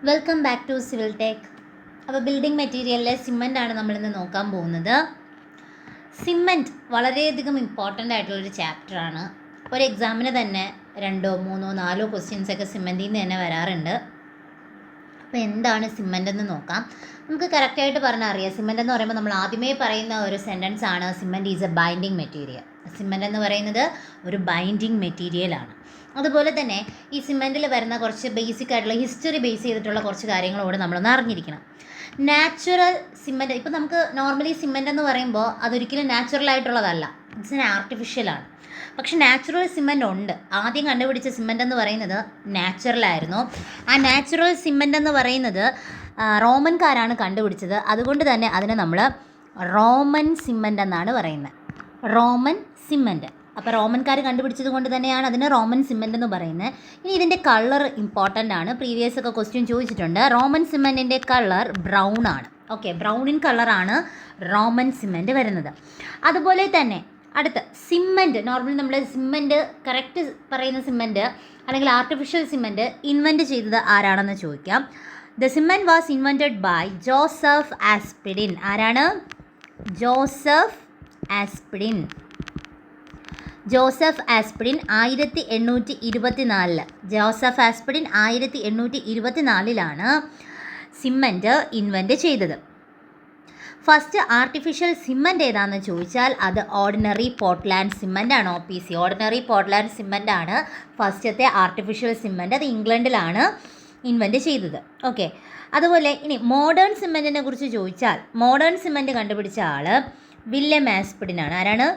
Welcome back to civil tech. അപ്പോൾ building മെറ്റീരിയലിലെ cement ആണ് നമ്മളിന്ന് നോക്കാൻ പോകുന്നത്. സിമൻറ്റ് വളരെയധികം ഇമ്പോർട്ടൻ്റ് ആയിട്ടുള്ളൊരു ചാപ്റ്ററാണ്. ഒരു എക്സാമിന് തന്നെ 2, 3, 4 ക്വസ്റ്റ്യൻസൊക്കെ സിമൻറ്റിൽ നിന്ന് തന്നെ വരാറുണ്ട്. അപ്പോൾ എന്താണ് സിമൻ്റ് എന്ന് നോക്കാം. നമുക്ക് കറക്റ്റായിട്ട് പറഞ്ഞാൽ അറിയാം. സിമൻ്റ് എന്ന് പറയുമ്പോൾ നമ്മൾ ആദ്യമേ പറയുന്ന ഒരു സെൻറ്റൻസ് ആണ് cement is A binding material. Cement എന്ന് പറയുന്നത് ഒരു ബൈൻഡിങ് മെറ്റീരിയലാണ്. അതുപോലെ തന്നെ ഈ സിമൻറ്റിൽ വരുന്ന കുറച്ച് ബേസിക് ആയിട്ടുള്ള ഹിസ്റ്ററി ബേസ് ചെയ്തിട്ടുള്ള കുറച്ച് കാര്യങ്ങളോട് നമ്മളൊന്ന് അറിഞ്ഞിരിക്കണം. നാച്ചുറൽ സിമൻറ്റ്, ഇപ്പോൾ നമുക്ക് നോർമലി സിമൻറ്റ് എന്ന് പറയുമ്പോൾ അതൊരിക്കലും നാച്ചുറൽ ആയിട്ടുള്ളതല്ല, ഇറ്റ്സ് എൻ ആർട്ടിഫിഷ്യലാണ്. പക്ഷെ നാച്ചുറൽ സിമൻ്റ് ഉണ്ട്. ആദ്യം കണ്ടുപിടിച്ച സിമൻ്റ് എന്ന് പറയുന്നത് നാച്ചുറലായിരുന്നു. ആ നാച്ചുറൽ സിമൻ്റ് എന്ന് പറയുന്നത് റോമൻകാരാണ് കണ്ടുപിടിച്ചത്. അതുകൊണ്ട് തന്നെ അതിനെ നമ്മൾ റോമൻ സിമൻ്റ് എന്നാണ് പറയുന്നത്. Roman cement. അപ്പോൾ റോമൻകാർ കണ്ടുപിടിച്ചത് കൊണ്ട് തന്നെയാണ് അതിന് റോമൻ സിമൻ്റ് എന്ന് പറയുന്നത്. ഇനി ഇതിൻ്റെ കളർ ഇമ്പോർട്ടൻ്റ് ആണ്. പ്രീവിയസ് ഒക്കെ ക്വസ്റ്റ്യൻ ചോദിച്ചിട്ടുണ്ട്. റോമൻ സിമൻറ്റിൻ്റെ കളർ ബ്രൗൺ ആണ്. ഓക്കെ, ബ്രൗണിൻ കളറാണ് റോമൻ സിമൻ്റ് വരുന്നത്. അതുപോലെ തന്നെ അടുത്ത സിമൻറ്റ്, നോർമലി നമ്മൾ സിമൻറ്റ് കറക്റ്റ് പറയുന്ന സിമൻറ്റ് അല്ലെങ്കിൽ ആർട്ടിഫിഷ്യൽ സിമൻറ്റ് ഇൻവെൻറ്റ് ചെയ്തത് ആരാണെന്ന് ചോദിക്കാം. The cement was invented by Joseph Aspdin. ആരാണ്? Joseph Aspdin. Joseph Aspdin 1824. Joseph Aspdin 1824 cement invent ചെയ്തത്. ഫസ്റ്റ് ആർട്ടിഫിഷ്യൽ സിമൻറ്റ് ഏതാണെന്ന് ചോദിച്ചാൽ അത് ഓർഡിനറി പോർട്ട്ലാൻഡ് സിമൻ്റ് ആണ്. OPC, ഓർഡിനറി പോർട്ട്ലാൻഡ് സിമൻ്റ് ആണ് ഫസ്റ്റത്തെ ആർട്ടിഫിഷ്യൽ സിമൻറ്റ്. അത് ഇംഗ്ലണ്ടിലാണ് ഇൻവെൻറ്റ് ചെയ്തത്. ഓക്കെ, അതുപോലെ ഇനി മോഡേൺ സിമൻറ്റിനെ കുറിച്ച് ചോദിച്ചാൽ മോഡേൺ സിമൻറ്റ് കണ്ടുപിടിച്ച ആൾ വില്യം ആസ്പിഡിൻ ആണ്. ആരാണ്?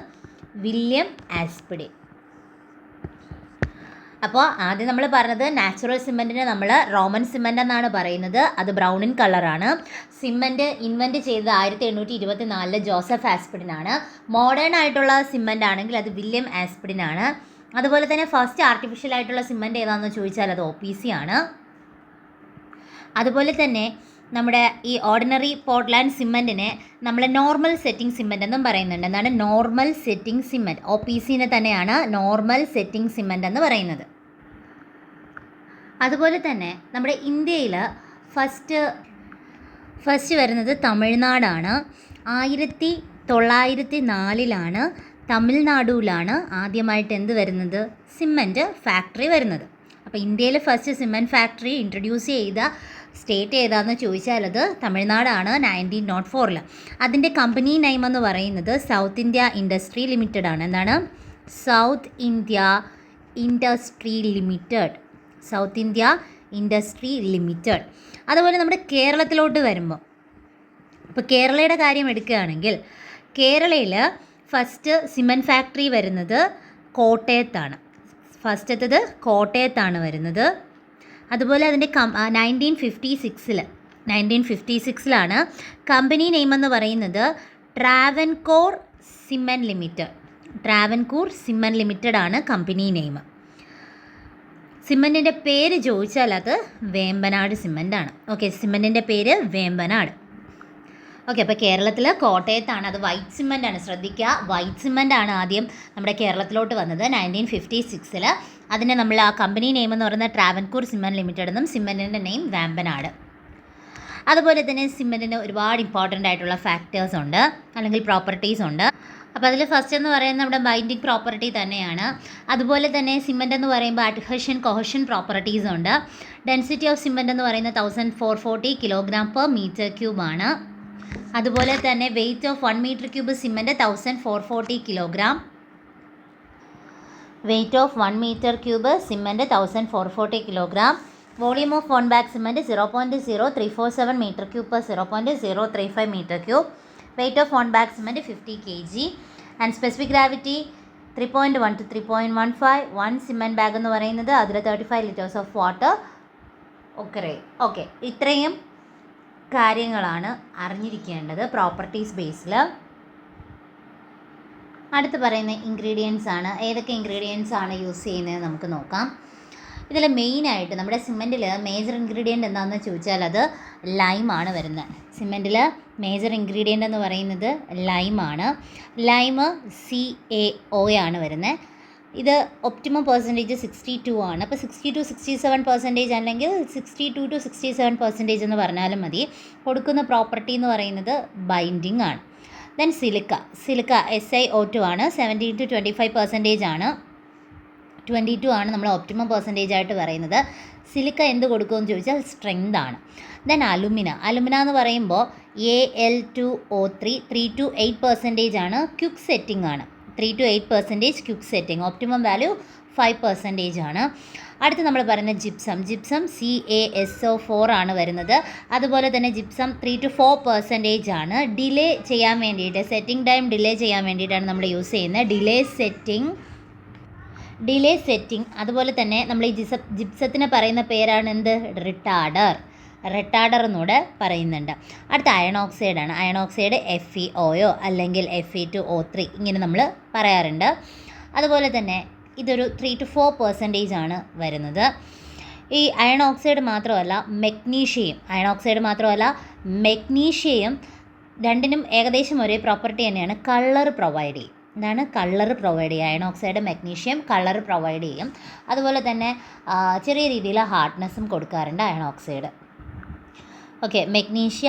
William Aspdin. അപ്പോൾ ആദ്യം നമ്മൾ പറഞ്ഞത് നാച്ചുറൽ സിമൻറ്റിനെ നമ്മൾ റോമൻ സിമൻ്റ് എന്നാണ് പറയുന്നത്. അത് ബ്രൗണിൻ കളറാണ്. സിമൻറ്റ് ഇൻവെൻറ്റ് ചെയ്തത് 1824 ജോസഫ് ആസ്പിഡിൻ ആണ്. മോഡേൺ ആയിട്ടുള്ള സിമൻ്റ് ആണെങ്കിൽ അത് വില്യം ആസ്പിഡിൻ ആണ്. അതുപോലെ തന്നെ ഫസ്റ്റ് ആർട്ടിഫിഷ്യൽ ആയിട്ടുള്ള സിമൻറ്റ് ഏതാണെന്ന് ചോദിച്ചാൽ അത് OPC ആണ്. അതുപോലെ തന്നെ നമ്മുടെ ഈ ഓർഡിനറി പോർട്ട്ലാൻഡ് സിമൻറ്റിനെ നമ്മൾ നോർമൽ സെറ്റിംഗ് സിമൻറ്റ് എന്നും പറയുന്നുണ്ട്. എന്താണ് നോർമൽ സെറ്റിംഗ് സിമൻറ്റ്? OPCനെ തന്നെയാണ് നോർമൽ സെറ്റിംഗ് സിമൻറ്റ് എന്ന് പറയുന്നത്. അതുപോലെ തന്നെ നമ്മുടെ ഇന്ത്യയിൽ ഫസ്റ്റ് വരുന്നത് തമിഴ്നാടാണ്. 1904 തമിഴ്നാടുവിലാണ് ആദ്യമായിട്ട് എന്ത് വരുന്നത്? സിമൻറ്റ് ഫാക്ടറി വരുന്നത്. അപ്പോൾ ഇന്ത്യയിൽ ഫസ്റ്റ് സിമൻറ്റ് ഫാക്ടറി ഇൻട്രൊഡ്യൂസ് ചെയ്ത സ്റ്റേറ്റ് ഏതാണെന്ന് ചോദിച്ചാൽ അത് തമിഴ്നാടാണ് 1904. അതിൻ്റെ കമ്പനി നെയിം എന്ന് പറയുന്നത് സൗത്ത് ഇന്ത്യ ഇൻഡസ്ട്രി ലിമിറ്റഡ് ആണ്. എന്താണ്? South India industry limited. South India industry limited. അതുപോലെ നമ്മുടെ കേരളത്തിലോട്ട് വരുമ്പോൾ, ഇപ്പോൾ കേരളയുടെ കാര്യം എടുക്കുകയാണെങ്കിൽ കേരളയിൽ ഫസ്റ്റ് സിമൻറ്റ് ഫാക്ടറി വരുന്നത് കോട്ടയത്താണ്. ഫസ്റ്റത്തത് കോട്ടയത്താണ് വരുന്നത്. അതുപോലെ അതിൻ്റെ 1956 കമ്പനി നെയിം എന്ന് പറയുന്നത് Travancore cement limited. Travancore cement limited ആണ് കമ്പനി നെയിം. സിമൻറ്റിൻ്റെ പേര് ചോദിച്ചാൽ അത് വേമ്പനാട് സിമൻ്റ് ആണ്. ഓക്കെ, സിമൻറ്റിൻ്റെ പേര് വേമ്പനാട്. ഓക്കെ, അപ്പോൾ കേരളത്തിൽ കോട്ടയത്താണ്. അത് വൈറ്റ് സിമൻ്റ് ആണ്. ശ്രദ്ധിക്കുക, വൈറ്റ് സിമൻ്റ് ആണ് ആദ്യം നമ്മുടെ കേരളത്തിലോട്ട് വന്നത് 1956. അതിനെ നമ്മൾ ആ കമ്പനി നെയിം എന്ന് പറയുന്നത് ട്രാവൻകൂർ സിമൻറ്റ് ലിമിറ്റഡ് എന്നും സിമൻറ്റിൻ്റെ നെയിം വേമ്പനാട്. അതുപോലെ തന്നെ സിമൻറ്റിന് ഒരുപാട് ഇമ്പോർട്ടൻ്റ് ആയിട്ടുള്ള ഫാക്ടേഴ്സ് ഉണ്ട് അല്ലെങ്കിൽ പ്രോപ്പർട്ടീസ് ഉണ്ട്. അപ്പോൾ അതിൽ ഫസ്റ്റ് എന്ന് പറയുന്നത് നമ്മുടെ ബൈൻഡിങ് പ്രോപ്പർട്ടി തന്നെയാണ്. അതുപോലെ തന്നെ സിമൻറ്റ് എന്ന് പറയുമ്പോൾ അഡ്ഹഷൻ കൊഹഷൻ പ്രോപ്പർട്ടീസ് ഉണ്ട്. ഡെൻസിറ്റി ഓഫ് സിമൻറ്റ് എന്ന് പറയുന്നത് 1440 kg/m³ ആണ്. അതുപോലെ തന്നെ weight of 1 m³ cement 1440 kg. Weight of 1 m³ cement 1440 kg. Volume of 1 bag cement 0.0347 m³/0.035 m³. Weight of 1 bag cement 50 kg. And specific gravity 3.1 to 3.15. 1 cement bag എന്ന് പറയുന്നത് അതിൽ 35 liters of water. Okay, ഇത്രയും കാര്യങ്ങളാണ് അറിഞ്ഞിരിക്കേണ്ടത് properties ബേസിൽ. അടുത്ത് പറയുന്ന ingredients ആണ്. ഏതൊക്കെ ഇൻഗ്രീഡിയൻസ് ആണ് യൂസ് ചെയ്യുന്നത് നമുക്ക് നോക്കാം. ഇതിൽ മെയിനായിട്ട് നമ്മുടെ സിമൻറ്റിൽ മേജർ ഇൻഗ്രീഡിയൻ്റ് എന്താണെന്ന് ചോദിച്ചാൽ അത് ലൈമാണ് വരുന്നത്. സിമൻറ്റിൽ മേജർ ഇൻഗ്രീഡിയൻ്റ് എന്ന് പറയുന്നത് ലൈമാണ്. ലൈം CaO ആണ് വരുന്നത്. ഇത് ഒപ്റ്റിമം പെർസെൻറ്റേജ് 62 ആണ്. അപ്പോൾ 60-67% അല്ലെങ്കിൽ 62-67% എന്ന് പറഞ്ഞാലും മതി. കൊടുക്കുന്ന പ്രോപ്പർട്ടി എന്ന് പറയുന്നത് ബൈൻഡിങ് ആണ്. ദെൻ സിലിക്ക SiO2 ആണ്. 17-25% ആണ്. 22 ആണ് നമ്മൾ ഒപ്റ്റിമം പെർസെൻറ്റേജ് ആയിട്ട് പറയുന്നത്. സിലിക്ക എന്ത് കൊടുക്കുമെന്ന് ചോദിച്ചാൽ സ്ട്രെങ്ത് ആണ്. ദെൻ അലുമിന എന്ന് പറയുമ്പോൾ Al2O3 3-8% ആണ്. ക്വിക്ക് സെറ്റിംഗ് ആണ്. 3-8% ക്വിക്ക് സെറ്റിംഗ്. ഒപ്റ്റിമം വാല്യൂ 5% ആണ്. അടുത്ത് നമ്മൾ പറയുന്നത് ജിപ്സം CaSO4 ആണ് വരുന്നത്. അതുപോലെ തന്നെ ജിപ്സം 3-4% ആണ്. ഡിലേ ചെയ്യാൻ വേണ്ടിയിട്ട്, സെറ്റിംഗ് ടൈം ഡിലേ ചെയ്യാൻ വേണ്ടിയിട്ടാണ് നമ്മൾ യൂസ് ചെയ്യുന്നത്. Delay setting. അതുപോലെ തന്നെ നമ്മൾ ഈ ജിപ്സത്തിന് പറയുന്ന പേരാണ് എന്ത്? റിട്ടാർഡർ എന്നൂടെ പറയുന്നുണ്ട്. അടുത്ത അയൺ ഓക്സൈഡ് ആണ്. അയൺ ഓക്സൈഡ് FeOയോ അല്ലെങ്കിൽ Fe2O3 ഇങ്ങനെ നമ്മൾ പറയാറുണ്ട്. അതുപോലെ തന്നെ ഇതൊരു 3-4% ആണ് വരുന്നത്. ഈ അയൺ ഓക്സൈഡ് മാത്രമല്ല മെഗ്നീഷ്യയും രണ്ടിനും ഏകദേശം ഒരേ പ്രോപ്പർട്ടി തന്നെയാണ്. കളർ പ്രൊവൈഡ് ചെയ്യും. ഇതാണ് കളർ പ്രൊവൈഡ് ചെയ്യുക. Iron oxide magnesium colour provide ചെയ്യും. അതുപോലെ തന്നെ ചെറിയ രീതിയിൽ ഹാർഡ്നെസ്സും കൊടുക്കാറുണ്ട് അയൺ ഓക്സൈഡ്. Okay, മെഗ്നീഷ്യ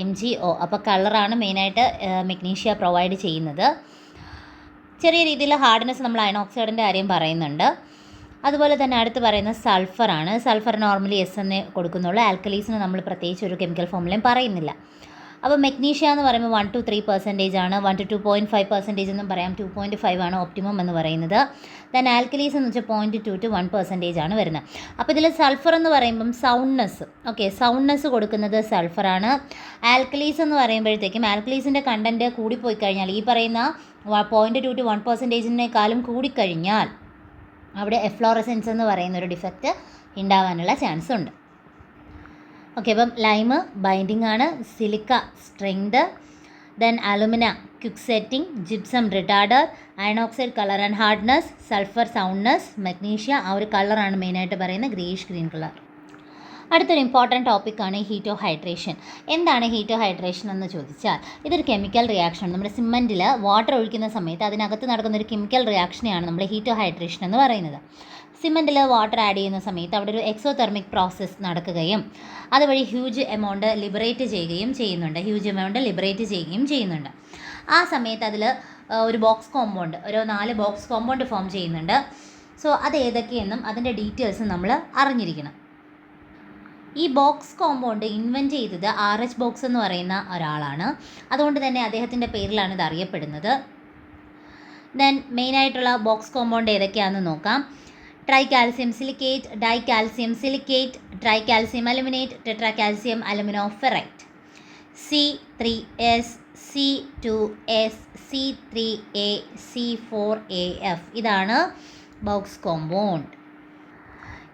MgO. അപ്പോൾ കളറാണ് മെയിനായിട്ട് മെഗ്നീഷ്യ പ്രൊവൈഡ് ചെയ്യുന്നത്. ചെറിയ രീതിയിൽ ഹാർഡ്നെസ് നമ്മൾ അയൺ ഓക്സൈഡിൻ്റെ കാര്യം പറയുന്നുണ്ട്. അതുപോലെ തന്നെ അടുത്ത് പറയുന്നത് സൾഫറാണ്. സൾഫർ നോർമലി S എന്നേ കൊടുക്കുന്നുള്ളൂ. ആൽക്കലീസിന് നമ്മൾ പ്രത്യേകിച്ച് ഒരു കെമിക്കൽ ഫോമുലയും പറയുന്നില്ല. അപ്പോൾ മെഗ്നീഷ്യ എന്ന് പറയുമ്പോൾ 1-3% ആണ്. 1-2.5% എന്നും പറയാം. 2.5 ആണ് ഒപ്റ്റിമം എന്ന് പറയുന്നത്. ദെൻ ആൽക്കലീസ് എന്ന് വെച്ചാൽ 0.2-1% ആണ് വരുന്നത്. അപ്പോൾ ഇതിൽ സൾഫർ എന്ന് പറയുമ്പം സൗണ്ട്നെസ് കൊടുക്കുന്നത് സൾഫറാണ്. ആൽക്കലീസ് എന്ന് പറയുമ്പോഴത്തേക്കും ആൽക്കലീസിൻ്റെ കണ്ടൻറ്റ് കൂടിപ്പോയി കഴിഞ്ഞാൽ, ഈ പറയുന്ന 0.2-1%-നേക്കാളും കൂടിക്കഴിഞ്ഞാൽ അവിടെ എഫ്ലോറസെൻസ് എന്ന് പറയുന്ന ഒരു ഡിഫക്റ്റ് ഉണ്ടാവാനുള്ള ചാൻസ് ഉണ്ട്. ഓക്കെ, അപ്പം ലൈമ് ബൈൻഡിങ് ആണ്. Silica strength. Then alumina quick setting. Gypsum retarder. Iron oxide colour and hardness. Sulphur soundness. Magnesia ആ ഒരു കളറാണ് മെയിനായിട്ട് പറയുന്നത്, ഗ്രീൻ കളർ. അടുത്തൊരു ഇമ്പോർട്ടൻറ്റ് ടോപ്പിക്കാണ് ഹീറ്റോഹൈഡ്രേഷൻ. എന്താണ് ഹീറ്റോഹൈഡ്രേഷൻ എന്ന് ചോദിച്ചാൽ, ഇതൊരു കെമിക്കൽ റിയാക്ഷൻ. നമ്മുടെ സിമൻറ്റിൽ വാട്ടർ ഒഴിക്കുന്ന സമയത്ത് അതിനകത്ത് നടക്കുന്ന ഒരു കെമിക്കൽ റിയാക്ഷനെയാണ് നമ്മൾ ഹീറ്റോഹൈഡ്രേഷൻ എന്ന് പറയുന്നത്. സിമൻറ്റിൽ വാട്ടർ ആഡ് ചെയ്യുന്ന സമയത്ത് അവിടെ ഒരു എക്സോതെർമിക് പ്രോസസ്സ് നടക്കുകയും അതുവഴി ഹ്യൂജ് എമൗണ്ട് ലിബറേറ്റ് ചെയ്യുകയും ചെയ്യുന്നുണ്ട്. ആ സമയത്ത് അതിൽ ഒരു ബോക്സ് കോമ്പൗണ്ട്, ഒരു 4 ബോക്സ് കോമ്പൗണ്ട് ഫോം ചെയ്യുന്നുണ്ട്. സോ അത് ഏതൊക്കെയെന്നും അതിൻ്റെ ഡീറ്റെയിൽസും നമ്മൾ അറിഞ്ഞിരിക്കണം. ഈ ബോക്സ് കോമ്പൗണ്ട് ഇൻവെൻറ്റ് ചെയ്തത് RH ബോക്സ് എന്ന് പറയുന്ന ഒരാളാണ്. അതുകൊണ്ട് തന്നെ അദ്ദേഹത്തിൻ്റെ പേരിലാണ് ഇത് അറിയപ്പെടുന്നത്. ദെൻ മെയിനായിട്ടുള്ള ബോക്സ് കോമ്പൗണ്ട് ഏതൊക്കെയാണെന്ന് നോക്കാം. Tricalcium silicate, dicalcium silicate, tricalcium aluminate, tetracalcium aluminoferrite, C3S, C2S, C3A, C4AF. ഇതാണ് ബോക്സ് കോമ്പൗണ്ട്.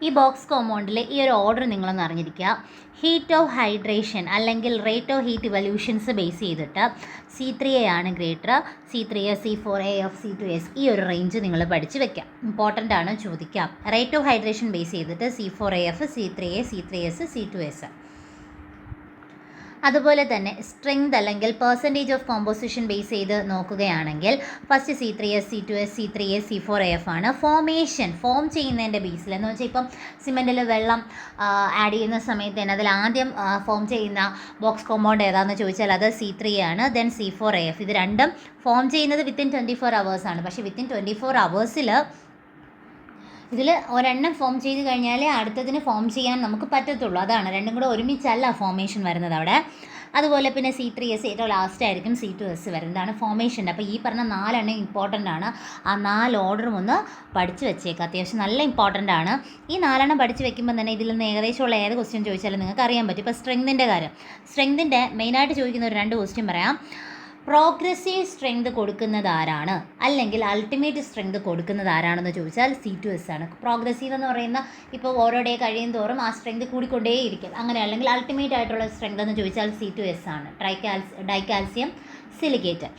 ഈ ബോക്സ് കോമ്പൗണ്ടിൽ ഈ ഒരു ഓർഡർ നിങ്ങളൊന്ന് അറിഞ്ഞിരിക്കുക. ഹീറ്റ് ഓഫ് ഹൈഡ്രേഷൻ അല്ലെങ്കിൽ റേറ്റ് ഓഫ് ഹീറ്റ് ഇവല്യൂഷൻസ് ബേസ് ചെയ്തിട്ട് C3A ആണ് ഗ്രേറ്റർ, C3S, C4AF, C2S ഈ ഒരു റേഞ്ച് നിങ്ങൾ പഠിച്ച് വെക്കാം. ഇമ്പോർട്ടൻ്റ് ആണ്, ചോദിക്കാം. റേറ്റ് ഓഫ് ഹൈഡ്രേഷൻ ബേസ് ചെയ്തിട്ട് C4AF, C3A, C3S, C2S. അതുപോലെ തന്നെ സ്ട്രെങ്ത് അല്ലെങ്കിൽ പെർസെൻറ്റേജ് ഓഫ് കോമ്പോസിഷൻ ബേസ് ചെയ്ത് നോക്കുകയാണെങ്കിൽ first C3S, C2S, C3A, C4AF ആണ്. ഫോം ചെയ്യുന്നതിൻ്റെ ബേസിൽ എന്ന് വെച്ചാൽ ഇപ്പം സിമെൻറ്റിൽ വെള്ളം ആഡ് ചെയ്യുന്ന സമയത്ത് തന്നെ അതിൽ ആദ്യം ഫോം ചെയ്യുന്ന ബോക്സ് കോമ്പൗണ്ട് ഏതാണെന്ന് ചോദിച്ചാൽ അത് C3A ആണ്. Then C4AF. ഇത് രണ്ടും ഫോം ചെയ്യുന്നത് വിത്തിൻ 24 hours ആണ്. പക്ഷേ വിത്തിൻ 24 hours ഇതിൽ ഒരെണ്ണം ഫോം ചെയ്ത് കഴിഞ്ഞാൽ അടുത്തതിന് ഫോം ചെയ്യാൻ നമുക്ക് പറ്റത്തുള്ളൂ. അതാണ്, രണ്ടും കൂടെ ഒരുമിച്ചല്ല ഫോമേഷൻ വരുന്നത് അവിടെ. അതുപോലെ പിന്നെ C3S ഏറ്റവും ലാസ്റ്റ് ആയിരിക്കും C2S വരുന്നതാണ് ഫോമേഷൻ്റെ. അപ്പോൾ ഈ പറഞ്ഞ 4 എണ്ണം ഇമ്പോർട്ടൻ്റ് ആണ്. ആ 4 ഓർഡറും ഒന്ന് പഠിച്ച് വെച്ചേക്കുക. അത്യാവശ്യം നല്ല ഇമ്പോർട്ടൻ്റ് ആണ്. ഈ 4 എണ്ണം പഠിച്ച് വെക്കുമ്പോൾ തന്നെ ഇതിൽ നിന്ന് ഏകദേശമുള്ള ഏത് ക്വസ്റ്റ്യൻ ചോദിച്ചാലും നിങ്ങൾക്ക് അറിയാൻ പറ്റും. ഇപ്പോൾ സ്ട്രെങ്തിൻ്റെ മെയിനായിട്ട് ചോദിക്കുന്ന ഒരു 2 ക്വസ്റ്റ്യൻ പറയാം. പ്രോഗ്രസീവ് സ്ട്രെങ്ത് കൊടുക്കുന്നത് ആരാണ്, അല്ലെങ്കിൽ അൾട്ടിമേറ്റ് സ്ട്രെങ്ത് കൊടുക്കുന്നത് ആരാണെന്ന് ചോദിച്ചാൽ C2S ആണ്. പ്രോഗ്രസീവ് എന്ന് പറയുന്ന ഇപ്പോൾ ഓരോ ഡേ കഴിയും തോറും ആ സ്ട്രെങ്ത് കൂടിക്കൊണ്ടേയിരിക്കും. അങ്ങനെ അല്ലെങ്കിൽ അൾട്ടിമേറ്റ് ആയിട്ടുള്ള സ്ട്രെങ്ത് എന്ന് ചോദിച്ചാൽ C2S ആണ്. ഡൈകാൽസ്യം സിലിക്കേറ്റ്.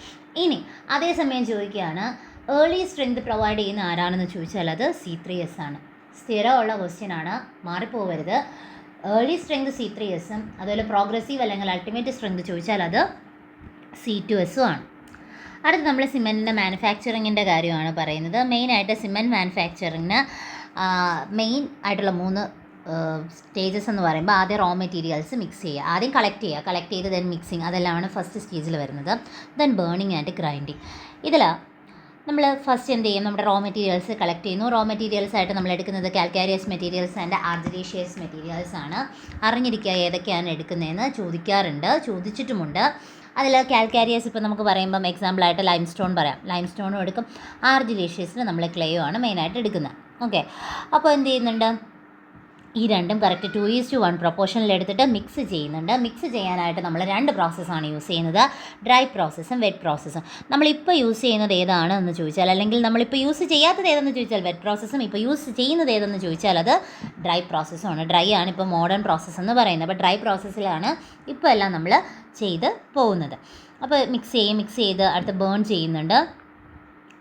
ഇനി അതേസമയം ചോദിക്കുകയാണ് ഏർലി സ്ട്രെങ്ത് പ്രൊവൈഡ് ചെയ്യുന്ന ആരാണെന്ന് ചോദിച്ചാൽ അത് C3S ആണ്. സ്ഥിരമുള്ള ക്വസ്റ്റ്യൻ ആണ്, മാറിപ്പോവരുത്. ഏർലി സ്ട്രെങ്ത് C3Sഉം അതുപോലെ പ്രോഗ്രസീവ് അല്ലെങ്കിൽ അൾട്ടിമേറ്റ് സ്ട്രെങ്ത് ചോദിച്ചാൽ അത് C2S ആണ്. അടുത്ത് നമ്മൾ സിമെൻറ്റിൻ്റെ മാനുഫാക്ചറിങ്ങിൻ്റെ കാര്യമാണ് പറയുന്നത്. മെയിനായിട്ട് സിമെൻറ്റ് മാനുഫാക്ചറിങ്ങിന് മെയിൻ ആയിട്ടുള്ള 3 സ്റ്റേജസ് എന്ന് പറയുമ്പോൾ ആദ്യം റോ മെറ്റീരിയൽസ് മിക്സ് ചെയ്യുക, ആദ്യം കളക്ട് ചെയ്ത് ദെൻ മിക്സിങ്, അതെല്ലാമാണ് ഫസ്റ്റ് സ്റ്റേജിൽ വരുന്നത്. Then burning and grinding. ഇതിൽ നമ്മൾ ഫസ്റ്റ് എന്ത് ചെയ്യും, നമ്മുടെ റോ മെറ്റീരിയൽസ് കളക്ട് ചെയ്യുന്നു. റോ മെറ്റീരിയൽസ് ആയിട്ട് നമ്മൾ എടുക്കുന്നത് കാൽക്കാരിയസ് മെറ്റീരിയൽസ് ആൻഡ് ആർജിലീഷ്യസ് മെറ്റീരിയൽസ് ആണ്. അറിഞ്ഞിരിക്കുക ഏതൊക്കെയാണ് എടുക്കുന്നതെന്ന് ചോദിച്ചിട്ടുമുണ്ട്. അതിൽ കാൽക്കാരിയസ് ഇപ്പോൾ നമുക്ക് പറയുമ്പം എക്സാമ്പിളായിട്ട് ലൈം സ്റ്റോൺ പറയാം, ലൈം സ്റ്റോണും എടുക്കും. ആർജിലീഷ്യസിൽ നമ്മൾ ക്ലേയോ ആണ് മെയിനായിട്ട് എടുക്കുന്നത്. ഓക്കെ, അപ്പോൾ എന്ത് ചെയ്യുന്നുണ്ട്, ഈ രണ്ടും കറക്റ്റ് 2:1 പ്രൊപ്പോർഷനിൽ എടുത്തിട്ട് മിക്സ് ചെയ്യുന്നുണ്ട്. മിക്സ് ചെയ്യാനായിട്ട് നമ്മൾ 2 പ്രോസസ്സാണ് യൂസ് ചെയ്യുന്നത്, ഡ്രൈ പ്രോസസ്സും വെറ്റ് പ്രോസസ്സും. നമ്മളിപ്പോൾ യൂസ് ചെയ്യുന്നത് ഏതാണെന്ന് ചോദിച്ചാൽ, അല്ലെങ്കിൽ നമ്മളിപ്പോൾ യൂസ് ചെയ്യാത്തത് ഏതെന്ന് ചോദിച്ചാൽ വെറ്റ് പ്രോസസ്സും, ഇപ്പോൾ യൂസ് ചെയ്യുന്നത് ഏതെന്ന് ചോദിച്ചാൽ അത് ഡ്രൈ പ്രോസസ്സുമാണ്. ഡ്രൈ ആണ് ഇപ്പോൾ മോഡേൺ പ്രോസസ്സ് എന്ന് പറയുന്നത്. അപ്പോൾ ഡ്രൈ പ്രോസസ്സിലാണ് ഇപ്പോൾ എല്ലാം നമ്മൾ ചെയ്ത് പോകുന്നത്. അപ്പോൾ മിക്സ് ചെയ്ത് അടുത്ത് ബേൺ ചെയ്യുന്നുണ്ട്.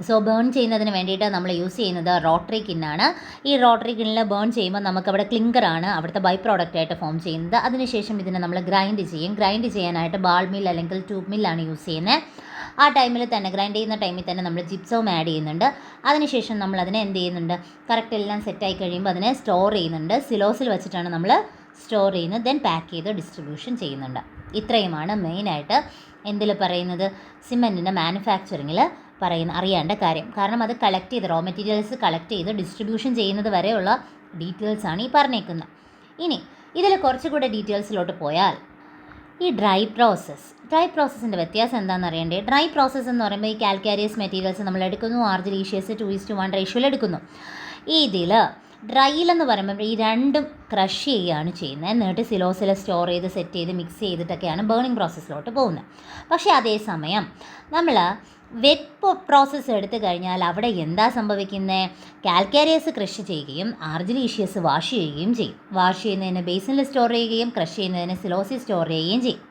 സോ ബേൺ ചെയ്യുന്നതിന് വേണ്ടിയിട്ട് നമ്മൾ യൂസ് ചെയ്യുന്നത് റോട്ടറി കിന്നാണ്. ഈ റോട്ടറി കിന്നിൽ ബേൺ ചെയ്യുമ്പോൾ നമുക്കവിടെ ക്ലിങ്കറാണ് അവിടുത്തെ ബൈ പ്രോഡക്റ്റായിട്ട് ഫോം ചെയ്യുന്നത്. അതിനുശേഷം ഇതിനെ നമ്മൾ ഗ്രൈൻഡ് ചെയ്യും. ഗ്രൈൻഡ് ചെയ്യാനായിട്ട് ബാൾ മിൽ അല്ലെങ്കിൽ ട്യൂബ് മില്ലാണ് യൂസ് ചെയ്യുന്നത്. ആ ടൈമിൽ തന്നെ ഗ്രൈൻഡ് ചെയ്യുന്ന ടൈമിൽ തന്നെ നമ്മൾ ജിപ്സവും ആഡ് ചെയ്യുന്നുണ്ട്. അതിനുശേഷം നമ്മൾ അതിനെ എന്ത് ചെയ്യുന്നുണ്ട്, കറക്റ്റ് എല്ലാം സെറ്റായി കഴിയുമ്പോൾ അതിനെ സ്റ്റോർ ചെയ്യുന്നുണ്ട്. സിലോസിൽ വെച്ചിട്ടാണ് നമ്മൾ സ്റ്റോർ ചെയ്യുന്നത്. ദെൻ പാക്ക് ചെയ്ത് ഡിസ്ട്രിബ്യൂഷൻ ചെയ്യുന്നുണ്ട്. ഇത്രയുമാണ് മെയിനായിട്ട് എന്തിൽ പറയുന്നത്, സിമെൻറ്റിൻ്റെ മാനുഫാക്ചറിങ്ങിൽ അറിയേണ്ട കാര്യം. കാരണം അത് റോ മെറ്റീരിയൽസ് കളക്ട് ചെയ്ത് ഡിസ്ട്രിബ്യൂഷൻ ചെയ്യുന്നത് വരെയുള്ള ഡീറ്റെയിൽസാണ് ഈ പറഞ്ഞേക്കുന്നത്. ഇനി ഇതിൽ കുറച്ചുകൂടെ ഡീറ്റെയിൽസിലോട്ട് പോയാൽ ഈ ഡ്രൈ പ്രോസസ്സിൻ്റെ വ്യത്യാസം എന്താണെന്ന് അറിയണ്ടേ. ഡ്രൈ പ്രോസസ്സ് എന്ന് പറയുമ്പോൾ ഈ കാൽക്കാരിയസ് മെറ്റീരിയൽസ് നമ്മൾ എടുക്കുന്നു, ആർജിലീഷ്യസ് 2:1 റേഷ്യോയിൽ എടുക്കുന്നു. ഇതിൽ ഡ്രൈയിലെന്ന് പറയുമ്പോൾ ഈ രണ്ടും ക്രഷ് ചെയ്യുകയാണ് ചെയ്യുന്നത്. എന്നിട്ട് സിലോസിൽ സ്റ്റോർ ചെയ്ത് സെറ്റ് ചെയ്ത് മിക്സ് ചെയ്തിട്ടൊക്കെയാണ് ബേണിംഗ് പ്രോസസ്സിലോട്ട് പോകുന്നത്. പക്ഷേ അതേസമയം നമ്മൾ വെറ്റ് പ്രോസസ്സ് എടുത്തു കഴിഞ്ഞാൽ അവിടെ എന്താ സംഭവിക്കുന്നത്, കാൽക്കാരിയസ് ക്രഷ് ചെയ്യുകയും ആർജിലീഷ്യസ് വാഷ് ചെയ്യുകയും ചെയ്യും. വാഷ് ചെയ്യുന്നതിന് ബേസിനിൽ സ്റ്റോർ ചെയ്യുകയും ക്രഷ് ചെയ്യുന്നതിന് സിലോസിൽ സ്റ്റോർ ചെയ്യുകയും ചെയ്യും.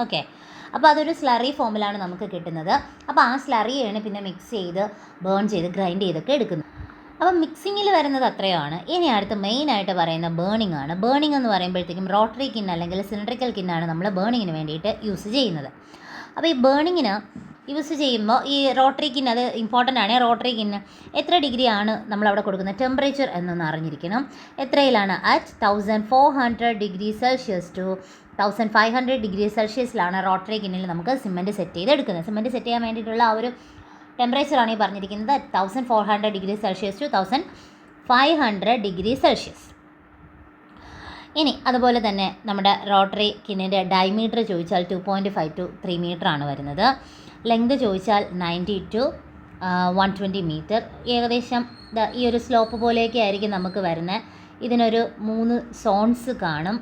ഓക്കെ, അപ്പോൾ അതൊരു സ്ലറി ഫോമിലാണ് നമുക്ക് കിട്ടുന്നത്. അപ്പോൾ ആ സ്ലറിയാണ് പിന്നെ മിക്സ് ചെയ്ത് ബേൺ ചെയ്ത് ഗ്രൈൻഡ് ചെയ്തൊക്കെ എടുക്കുന്നത്. അപ്പം മിക്സിങ്ങിൽ വരുന്നത് അത്രയാണ്. ഇനി അടുത്ത് മെയിനായിട്ട് പറയുന്ന ബേണിംഗ് ആണ്. ബേണിംഗ് എന്ന് പറയുമ്പോഴത്തേക്കും റോട്ടറി കിൻ അല്ലെങ്കിൽ സിലിണ്ടറിക്കൽ കിന്നാണ് നമ്മൾ ബേണിങ്ങിന് വേണ്ടിയിട്ട് യൂസ് ചെയ്യുന്നത്. അപ്പോൾ ഈ ബേണിങ്ങിന് യൂസ് ചെയ്യുമ്പോൾ ഈ റോട്ടറി കിൻ അത് ഇമ്പോർട്ടൻ്റ് ആണ്. റോട്ടറി കിന്ന് എത്ര ഡിഗ്രിയാണ് നമ്മളവിടെ കൊടുക്കുന്നത്, ടെമ്പറേച്ചർ എന്നൊന്ന് അറിഞ്ഞിരിക്കണം. എത്രയിലാണ്, at 1400 degree Celsius to 1500 degree സെൽഷ്യസിലാണ് റോട്ടറി കിന്നിൽ നമുക്ക് സിമെൻറ്റ് സെറ്റ് ചെയ്തെടുക്കുന്നത്. സിമെൻറ്റ് സെറ്റ് ചെയ്യാൻ വേണ്ടിയിട്ടുള്ള ആ ഒരു ടെമ്പറേച്ചറാണ് ഈ പറഞ്ഞിരിക്കുന്നത്, 1400 degree Celsius to 1500 degree Celsius. ഇനി അതുപോലെ തന്നെ നമ്മുടെ റോട്ടറി കിന്നിൻ്റെ ഡയമീറ്റർ ചോദിച്ചാൽ 2.5 to 3 മീറ്റർ ആണ് വരുന്നത്. ലെങ്ത് ചോദിച്ചാൽ 90 to 120 മീറ്റർ. ഏകദേശം ഈ ഒരു സ്ലോപ്പ് പോലെയൊക്കെ ആയിരിക്കും നമുക്ക് വരുന്നത്. ഇതിനൊരു 3 സോൺസ് കാണും.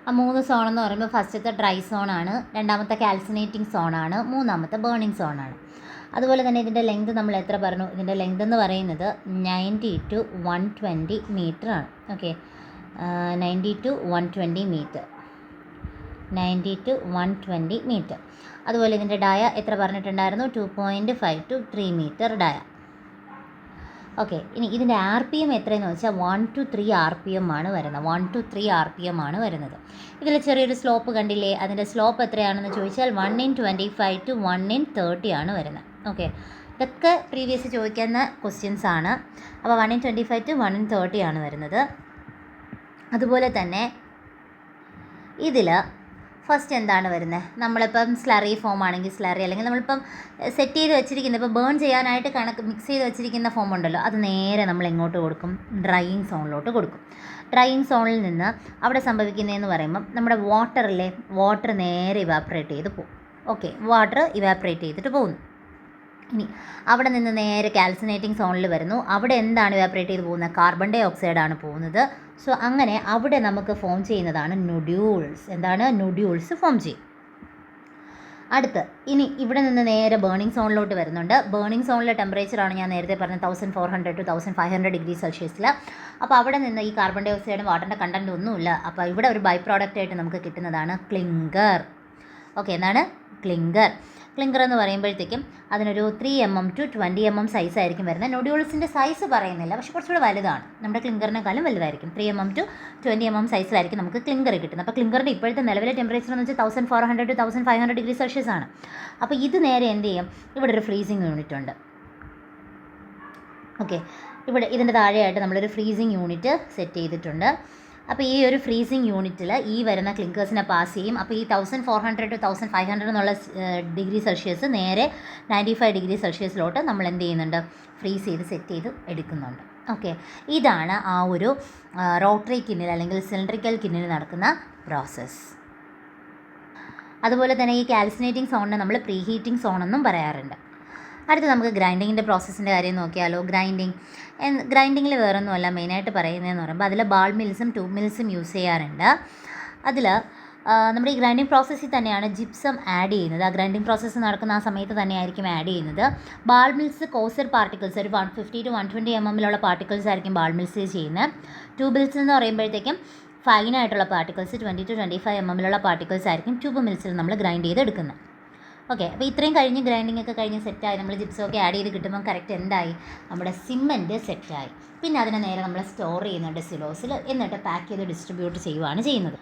ആ 3 സോണെന്ന് പറയുമ്പോൾ ഫസ്റ്റത്തെ ഡ്രൈ സോണാണ്, രണ്ടാമത്തെ കാൽസിനേറ്റിംഗ് സോണാണ്, മൂന്നാമത്തെ ബേണിംഗ് സോണാണ്. അതുപോലെ തന്നെ ഇതിൻ്റെ ലെങ്ത് നമ്മൾ എത്ര പറഞ്ഞു, ഇതിൻ്റെ ലെങ്ത് എന്ന് പറയുന്നത് 90 to 120 മീറ്റർ ആണ്. Okay, 90 to 120 metre, 90 to 120 metre. അതുപോലെ ഇതിൻ്റെ ഡയ എത്ര പറഞ്ഞിട്ടുണ്ടായിരുന്നു, 2.5 to 3 മീറ്റർ ഡയ. ഓക്കെ, ഇനി ഇതിൻ്റെ RPM എത്രയെന്ന് വെച്ചാൽ 1 to 3 RPM ആണ് വരുന്നത്. 1 to 3 RPM ആണ് വരുന്നത്. ഇതിൽ ചെറിയൊരു സ്ലോപ്പ് കണ്ടില്ലേ, അതിൻ്റെ സ്ലോപ്പ് എത്രയാണെന്ന് ചോദിച്ചാൽ 1/25 to 1/30 ആണ് വരുന്നത്. ഓക്കെ, ഇതൊക്കെ പ്രീവിയസ് ചോദിക്കുന്ന ക്വസ്റ്റ്യൻസ് ആണ്. അപ്പോൾ 1/25 to 1/30 ആണ് വരുന്നത്. അതുപോലെ തന്നെ ഇതിൽ ഫസ്റ്റ് എന്താണ് വരുന്നത്, നമ്മളിപ്പം സ്ലറി ഫോം ആണെങ്കിൽ സ്ലറി, അല്ലെങ്കിൽ നമ്മളിപ്പം സെറ്റ് ചെയ്ത് വെച്ചിരിക്കുന്ന ഇപ്പോൾ ബേൺ ചെയ്യാനായിട്ട് മിക്സ് ചെയ്ത് വെച്ചിരിക്കുന്ന ഫോം ഉണ്ടല്ലോ, അത് നേരെ നമ്മൾ എങ്ങോട്ട് കൊടുക്കും, ഡ്രൈയിങ് സോണിലോട്ട് കൊടുക്കും. ഡ്രൈയിങ് സോണിൽ നിന്ന് അവിടെ സംഭവിക്കുന്നതെന്ന് പറയുമ്പം നമ്മുടെ വാട്ടർ നേരെ ഇവാപ്പറേറ്റ് ചെയ്ത് പോകും. ഓക്കെ, വാട്ടർ ഇവാപ്പറേറ്റ് ചെയ്തിട്ട് പോകുന്നു. ഇനി അവിടെ നിന്ന് നേരെ കാൽസിനേറ്റിംഗ് സോണിൽ വരുന്നു. അവിടെ എന്താണ് ഇവാപ്പറേറ്റ് ചെയ്ത് പോകുന്നത്, കാർബൺ ഡൈ ഓക്സൈഡ് ആണ് പോകുന്നത്. സോ അങ്ങനെ അവിടെ നമുക്ക് ഫോം ചെയ്യുന്നതാണ് നൊഡ്യൂൾസ്. എന്താണ്, നൊഡ്യൂൾസ് ഫോം ചെയ്യും. അടുത്ത് ഇനി ഇവിടെ നിന്ന് നേരെ ബേണിംഗ് സോണിലോട്ട് വരുന്നുണ്ട്. ബേണിംഗ് സോണിലെ ടെമ്പറേച്ചറാണ് ഞാൻ നേരത്തെ പറഞ്ഞത് 1400 to 1500 ഡിഗ്രി സെൽഷ്യസിൽ. അപ്പോൾ അവിടെ നിന്ന് ഈ കാർബൺ ഡൈ ഓക്സൈഡും വാട്ടറിൻ്റെ കണ്ടൻറ്റ് ഒന്നുമില്ല. അപ്പോൾ ഇവിടെ ഒരു ബൈ പ്രോഡക്റ്റ് ആയിട്ട് നമുക്ക് കിട്ടുന്നതാണ് ക്ലിങ്കർ. ഓക്കെ, എന്താണ് ക്ലിങ്കർ. ക്ലിങ്കർ എന്ന് പറയുമ്പോഴത്തേക്കും അതിനൊരു 3 mm to 20 mm സൈസ് ആയിരിക്കും വരുന്നത്. നൊഡ്യൂൾസിൻ്റെ സൈസ് പറയുന്നില്ല, പക്ഷേ കുറച്ചുകൂടെ വലുതാണ്, നമ്മുടെ ക്ലിങ്കറിനെക്കാളും വലുതായിരിക്കും. 3 mm to 20 mm സൈസിലായിരിക്കും നമുക്ക് ക്ലിങ്കർ കിട്ടുന്നത്. അപ്പോൾ ക്ലിങ്കറിൻ്റെ ഇപ്പോഴത്തെ നിലവിലെ ടെമ്പറേച്ചർ എന്ന് വെച്ചാൽ 1400 to 1500 ഡിഗ്രി സെൽഷ്യസ് ആണ്. അപ്പോൾ ഇത് നേരെ എന്ത് ചെയ്യും, ഇവിടെ ഒരു ഫ്രീസിങ് യൂണിറ്റ് ഉണ്ട്. ഓക്കെ, ഇവിടെ ഇതിൻ്റെ താഴെയായിട്ട് നമ്മളൊരു ഫ്രീസിങ് യൂണിറ്റ് സെറ്റ് ചെയ്തിട്ടുണ്ട്. അപ്പോൾ ഈ ഒരു ഫ്രീസിങ് യൂണിറ്റിൽ ഈ വരുന്ന ക്ലിങ്കേഴ്സിനെ പാസ് ചെയ്യും. അപ്പോൾ ഈ 1400 to 1500 എന്നുള്ള ഡിഗ്രി സെൽഷ്യസ് നേരെ 95 ഡിഗ്രി സെൽഷ്യസിലോട്ട് നമ്മൾ എന്ത് ചെയ്യുന്നുണ്ട്, ഫ്രീസ് ചെയ്ത് സെറ്റ് ചെയ്ത് എടുക്കുന്നുണ്ട്. ഓക്കെ, ഇതാണ് ആ ഒരു റോട്ടറി കിന്നിൽ അല്ലെങ്കിൽ സിലിണ്ടറിക്കൽ കിന്നിൽ നടക്കുന്ന പ്രോസസ്സ്. അതുപോലെ തന്നെ ഈ കാൽസിനേറ്റിംഗ് സോണിനെ നമ്മൾ പ്രീ ഹീറ്റിംഗ് സോൺ എന്നും പറയാറുണ്ട്. അടുത്ത് നമുക്ക് ഗ്രൈൻഡിങ്ങിൻ്റെ പ്രോസസ്സിൻ്റെ കാര്യം നോക്കിയാലോ. ഗ്രൈൻഡിങ്ങിൽ വേറൊന്നുമല്ല മെയിനായിട്ട് പറയുന്നതെന്ന് പറയുമ്പോൾ അതിൽ ബാൾ മിൽസും ട്യൂബ് മിൽസും യൂസ് ചെയ്യാറുണ്ട്. അതിൽ നമ്മുടെ ഈ ഗ്രൈൻഡിങ് പ്രോസസ്സിൽ തന്നെയാണ് ജിപ്സം ആഡ് ചെയ്യുന്നത്. ആ ഗ്രൈൻഡിങ് പ്രോസസ്സ് നടക്കുന്ന ആ സമയത്ത് തന്നെയായിരിക്കും ആഡ് ചെയ്യുന്നത്. ബാൾ മിൽസ് കോസർ പാർട്ടിക്കിൾസ് ഒരു 150 to 120 mm പാർട്ടിക്കിൾസ് ആയിരിക്കും ബാൾ മിൽസ് ചെയ്യുന്നത്. ട്യൂബ് മിൽസ് എന്ന് പറയുമ്പോഴത്തേക്കും ഫൈനായിട്ടുള്ള പാർട്ടിക്കിൾസ് 20 to 25 mm പാർട്ടിക്കിൾസ് ആയിരിക്കും ട്യൂബ് മിൽസിൽ നമ്മൾ ഗ്രൈൻഡ് ചെയ്തെടുക്കുന്നത്. ഓക്കെ, അപ്പോൾ ഇത്രയും കഴിഞ്ഞ് ഗ്രൈൻഡിങ് ഒക്കെ കഴിഞ്ഞ് സെറ്റായി നമ്മൾ ജിപ്സൊക്കെ ആഡ് ചെയ്ത് കിട്ടുമ്പോൾ കറക്റ്റ് എന്തായി, നമ്മുടെ സിമൻറ്റ് സെറ്റായി. പിന്നെ അതിനെ നേരെ നമ്മൾ സ്റ്റോർ ചെയ്യുന്നുണ്ട് സിലോസിൽ, എന്നിട്ട് പാക്ക് ചെയ്ത് ഡിസ്ട്രിബ്യൂട്ട് ചെയ്യുകയാണ് ചെയ്യുന്നത്.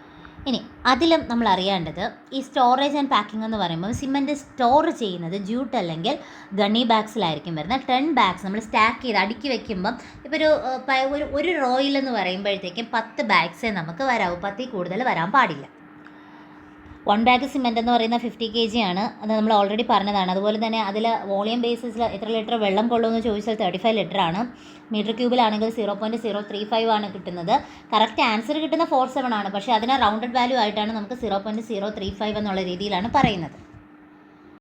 ഇനി അതിലും നമ്മൾ അറിയേണ്ടത് ഈ സ്റ്റോറേജ് ആൻഡ് പാക്കിംഗ് എന്ന് പറയുമ്പോൾ സിമൻറ്റ് സ്റ്റോർ ചെയ്യുന്നത് ജൂട്ട് അല്ലെങ്കിൽ ഗണ്ണി ബാഗ്സിലായിരിക്കും വരുന്നത്. 10 ബാഗ്സ് നമ്മൾ സ്റ്റാക്ക് ചെയ്ത് അടുക്കി വെക്കുമ്പം ഇപ്പോൾ ഒരു റോയിൽ എന്ന് പറയുമ്പോഴത്തേക്കും 10 ബാഗ്സേ നമുക്ക് വരാവൂ, 10ൽ കൂടുതൽ വരാൻ പാടില്ല. 1 ബാഗ് സിമെൻറ്റ് എന്ന് പറയുന്നത് 50 kg ആണ്. അത് നമ്മൾ ഓൾറെഡി പറഞ്ഞതാണ്. അതുപോലെ തന്നെ അതിൽ വോളിയം ബേസിസിൽ എത്ര ലിറ്റർ വെള്ളം കൊള്ളുമെന്ന് ചോദിച്ചാൽ 35 ലിറ്റർ ആണ്. മീറ്റർ ക്യൂബിലാണെങ്കിൽ 0.035 ആണ് കിട്ടുന്നത്. കറക്റ്റ് ആൻസർ കിട്ടുന്ന 47 ആണ്, പക്ഷേ അതിനെ റൗണ്ടഡ് വാല്യൂ ആയിട്ടാണ് നമുക്ക് 0.035 എന്നുള്ള രീതിയിലാണ് പറയുന്നത്.